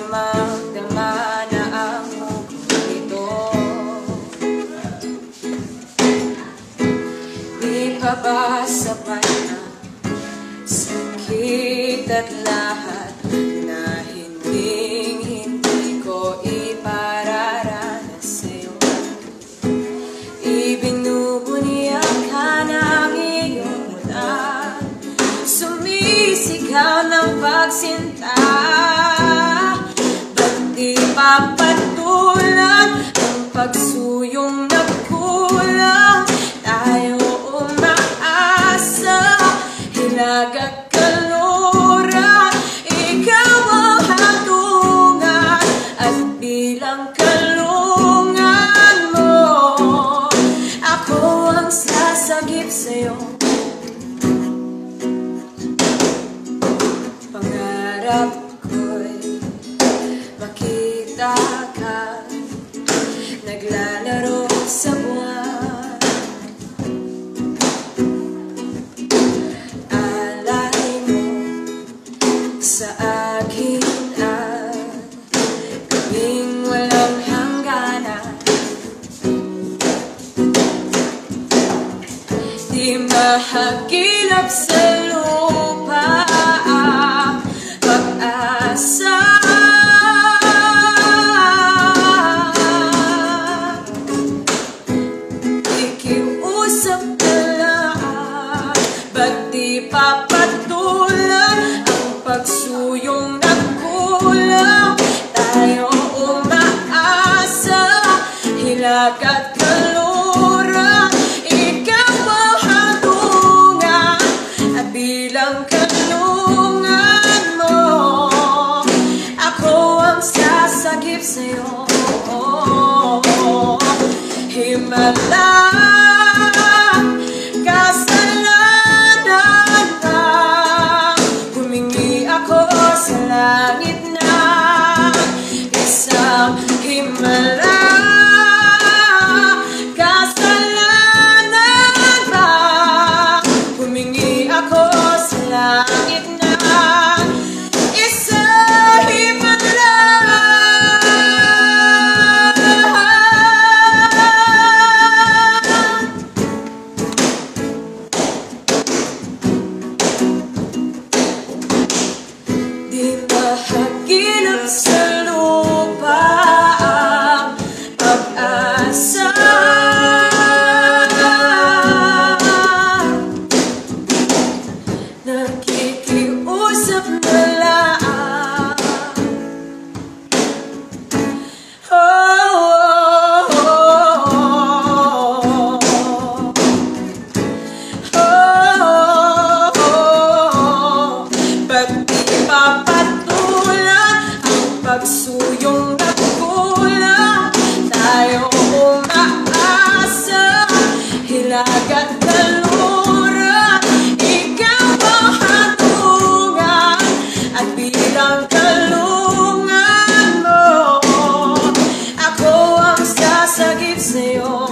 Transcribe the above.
damang-dama na ang mundo ito. Di pa ba sapat na sakit at lahat na hindi ko ipararanas sa'yo? Ibinubuniyak ka ng iyong mula, sumisigaw ng pagsinta. Ba't di papatulan ang pagsuyong nagkulang? Tayo umaasa, hilag at kalura, ikaw ang hatungan at bilang kalungan mo, ako ang sasagip sa'yo. Pangarap ko'y makita ka naglalaro sa buwan. Alay mo sa akin at gabing walang hangganan. Di mahagilap sa lupa ang pag-asa. Ikiusap na lang, ba't di papatulan ang pagsuyong nagkulang? Tayo umaasa, hilag at kalura, ikaw ang hatungan at bilang kalungan mo, ako ang sasagip sa'yo. Himala, kasalanan na, humingi ako sa langit na isang himala. Kasalanan ba, humingi ako sa langit na isang himala. Di mahagilap sa lupa ang pag-asa. Nakikiusap na lang, ba't di papatulan ang pagsuyong nagkulang? Tayo umaasa, hilag at kalura, ikaw ang hatungan at bilang kalungan mo, ako ang sasagip sa'yo.